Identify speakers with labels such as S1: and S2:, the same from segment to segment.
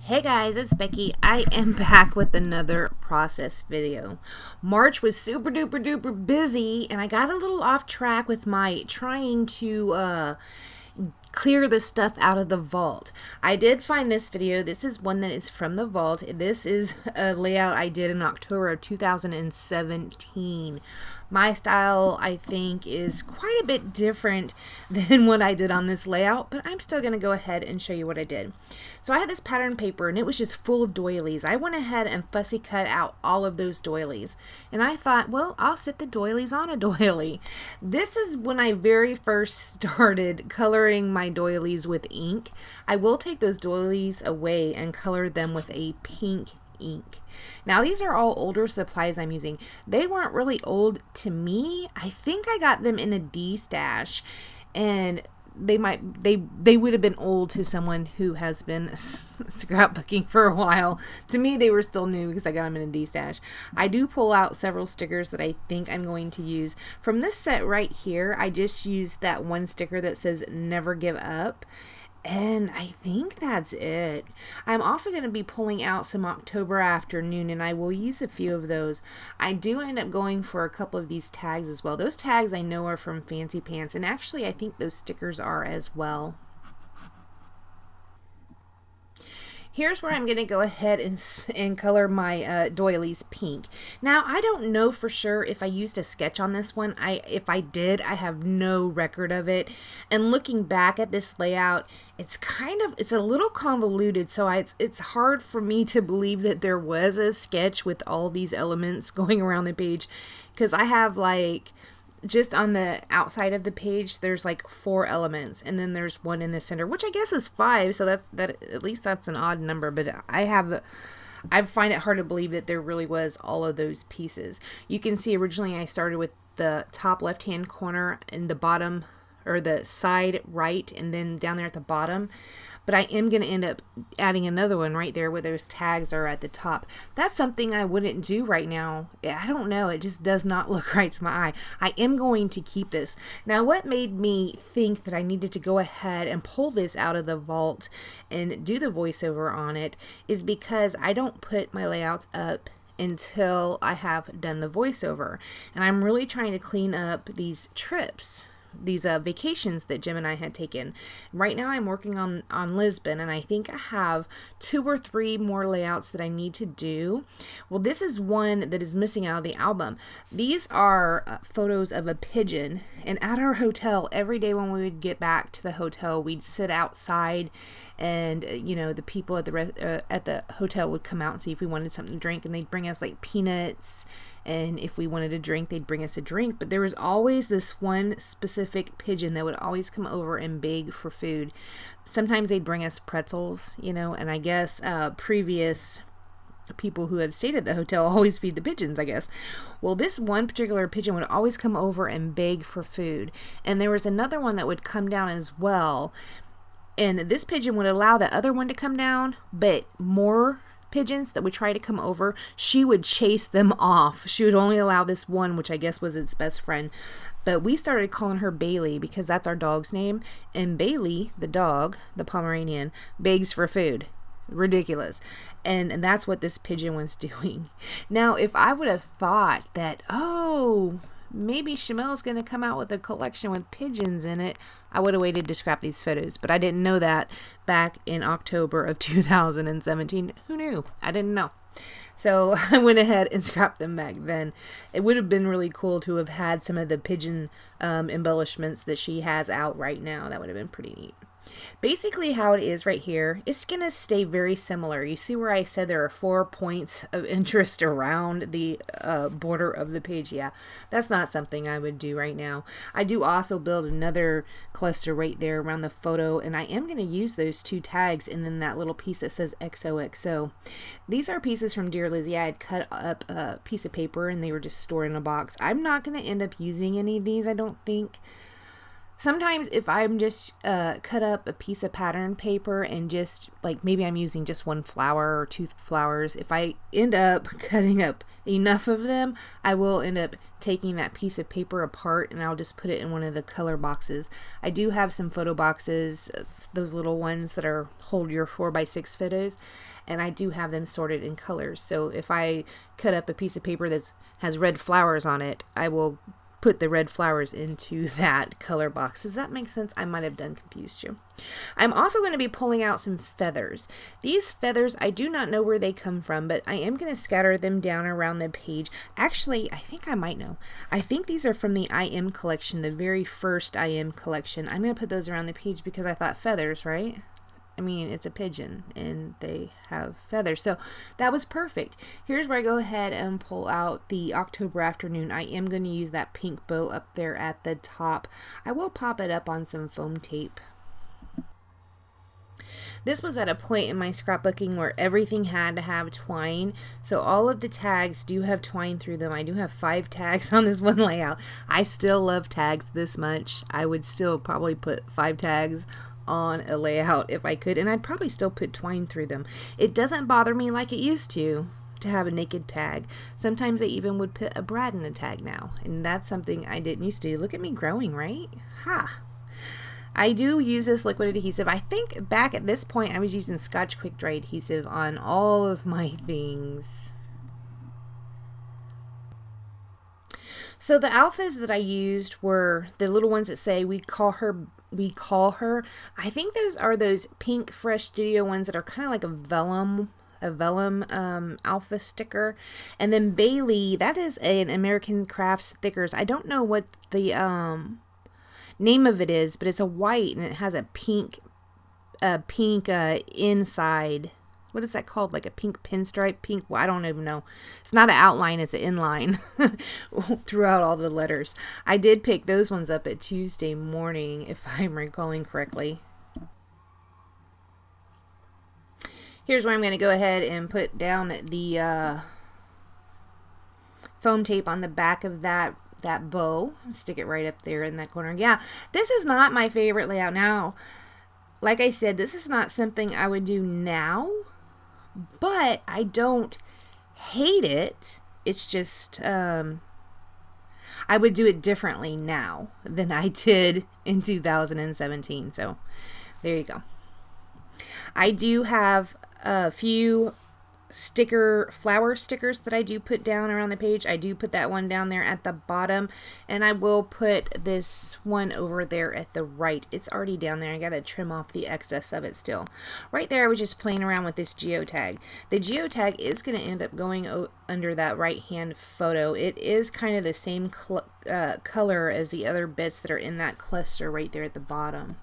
S1: Hey guys, it's Becky. I am back with another process video. March was super duper duper busy and I got a little off track with my trying to clear the stuff out of the vault. I did find this video. This is one that is from the vault. This is a layout I did in October of 2017. My style, I think, is quite a bit different than what I did on this layout, but I'm still going to go ahead and show you what I did. So I had this pattern paper and it was just full of doilies. I went ahead and fussy cut out all of those doilies. And I thought, well, I'll set the doilies on a doily. This is when I very first started coloring my doilies with ink. I will take those doilies away and color them with a pink ink. Now these are all older supplies I'm using. They weren't really old to me. I think I got them in a D stash, and they would have been old to someone who has been scrapbooking for a while. To me, they were still new because I got them in a D stash. I do pull out several stickers that I think I'm going to use. From this set right here, I just used that one sticker that says never give up. And I think that's it. I'm also going to be pulling out some October afternoon, and I will use a few of those. I do end up going for a couple of these tags as well. Those tags I know are from Fancy Pants, and actually I think those stickers are as well. Here's where I'm going to go ahead and color my doilies pink. Now, I don't know for sure if I used a sketch on this one. If I did, I have no record of it. And looking back at this layout, it's a little convoluted, so it's hard for me to believe that there was a sketch with all these elements going around the page, because I have like, just on the outside of the page, there's like 4 elements, and then there's one in the center, which I guess is 5, so at least that's an odd number, but I find it hard to believe that there really was all of those pieces. You can see originally I started with the top left hand corner and the bottom, or the side right, and then down there at the bottom. But I am going to end up adding another one right there where those tags are at the top. That's something I wouldn't do right now. I don't know. It just does not look right to my eye. I am going to keep this. Now, what made me think that I needed to go ahead and pull this out of the vault and do the voiceover on it is because I don't put my layouts up until I have done the voiceover. And I'm really trying to clean up these trips, these vacations that Jim and I had taken. Right now I'm working on Lisbon, and I think I have 2 or 3 more layouts that I need to do. Well, this is one that is missing out of the album. These are photos of a pigeon, and at our hotel, every day when we would get back to the hotel, we'd sit outside, and the people at the hotel would come out and see if we wanted something to drink, and they'd bring us like peanuts, and if we wanted a drink, they'd bring us a drink. But there was always this one specific pigeon that would always come over and beg for food. Sometimes they'd bring us pretzels, and I guess previous people who have stayed at the hotel always feed the pigeons, I guess. Well, this one particular pigeon would always come over and beg for food. And there was another one that would come down as well. And this pigeon would allow the other one to come down, but more pigeons that would try to come over, she would chase them off. She would only allow this one, which I guess was its best friend. But we started calling her Bailey because that's our dog's name. And Bailey, the dog, the Pomeranian, begs for food. Ridiculous. And that's what this pigeon was doing. Now, if I would have thought that, maybe Chamel's going to come out with a collection with pigeons in it, I would have waited to scrap these photos. But I didn't know that back in October of 2017. Who knew? I didn't know. So I went ahead and scrapped them back then. It would have been really cool to have had some of the pigeon embellishments that she has out right now. That would have been pretty neat. Basically how it is right here, it's going to stay very similar. You see where I said there are 4 points of interest around the border of the page? Yeah, that's not something I would do right now. I do also build another cluster right there around the photo, and I am going to use those 2 tags and then that little piece that says XOXO. These are pieces from Dear Lizzie. I had cut up a piece of paper and they were just stored in a box. I'm not going to end up using any of these, I don't think. Sometimes if I'm just cut up a piece of pattern paper and just like maybe I'm using just one flower or two flowers, if I end up cutting up enough of them, I will end up taking that piece of paper apart and I'll just put it in one of the color boxes. I do have some photo boxes, those little ones that are hold your 4x6 photos, and I do have them sorted in colors. So if I cut up a piece of paper that has red flowers on it, I will put the red flowers into that color box. Does that make sense? I might have done confused you. I'm also going to be pulling out some feathers. These feathers, I do not know where they come from, but I am going to scatter them down around the page. Actually, I think I might know. I think these are from the I Am collection, the very first I Am collection. I'm going to put those around the page because I thought feathers, right? I mean, it's a pigeon and they have feathers. So that was perfect. Here's where I go ahead and pull out the October Afternoon. I am going to use that pink bow up there at the top. I will pop it up on some foam tape. This was at a point in my scrapbooking where everything had to have twine. So all of the tags do have twine through them. I do have 5 tags on this one layout. I still love tags this much. I would still probably put 5 tags on a layout if I could, and I'd probably still put twine through them. It doesn't bother me like it used to have a naked tag. Sometimes they even would put a brad in a tag now, and that's something I didn't used to do. Look at me growing, right? Ha! I do use this liquid adhesive. I think back at this point I was using Scotch Quick Dry adhesive on all of my things. So the alphas that I used were the little ones that say we call her. I think those are those pink Fresh Studio ones that are kind of like a vellum alpha sticker. And then Bailey, that is an American Crafts Thickers. I don't know what the name of it is, but it's a white and it has a pink inside. What is that called? Like a pink pinstripe? Pink, well, I don't even know. It's not an outline, it's an inline throughout all the letters. I did pick those ones up at Tuesday morning, if I'm recalling correctly. Here's where I'm going to go ahead and put down the foam tape on the back of that bow. Stick it right up there in that corner. Yeah, this is not my favorite layout now. Like I said, this is not something I would do now, but I don't hate it. It's just I would do it differently now than I did in 2017. So there you go. I do have a few flower stickers that I do put down around the page. I do put that one down there at the bottom, and I will put this one over there at the right. It's already down there. I gotta trim off the excess of it still. Right there I was just playing around with this geotag. The geotag is going to end up going under that right hand photo. It is kind of the same color as the other bits that are in that cluster right there at the bottom.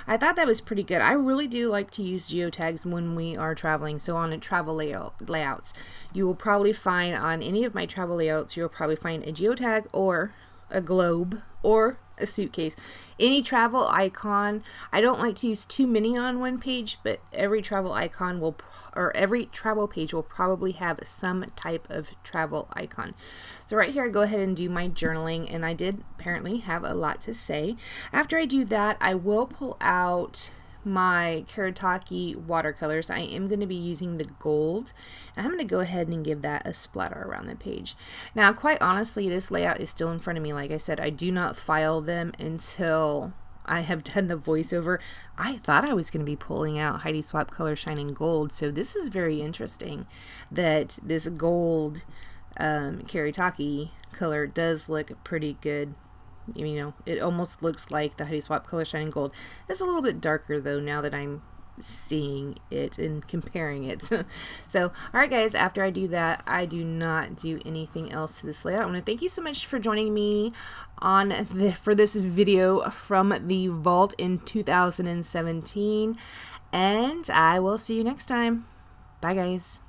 S1: I thought that was pretty good. I really do like to use geotags when we are traveling. So on a travel layouts, you will probably find on any of my travel layouts, you'll probably find a geotag or a globe or a suitcase. Any travel icon. I don't like to use too many on one page, but every travel icon will, or every travel page will probably have some type of travel icon. So right here I go ahead and do my journaling, and I did apparently have a lot to say. After I do that, I will pull out my Karataki watercolors. I am going to be using the gold, and I'm going to go ahead and give that a splatter around the page. Now, quite honestly, this layout is still in front of me. Like I said, I do not file them until I have done the voiceover. I thought I was going to be pulling out Heidi Swapp Color Shining Gold, so this is very interesting that this gold Karataki color does look pretty good. You know, it almost looks like the Heidi Swapp Color Shining Gold. It's a little bit darker though now that I'm seeing it and comparing it. So, alright guys, after I do that, I do not do anything else to this layout. I want to thank you so much for joining me on for this video from the vault in 2017, and I will see you next time. Bye guys.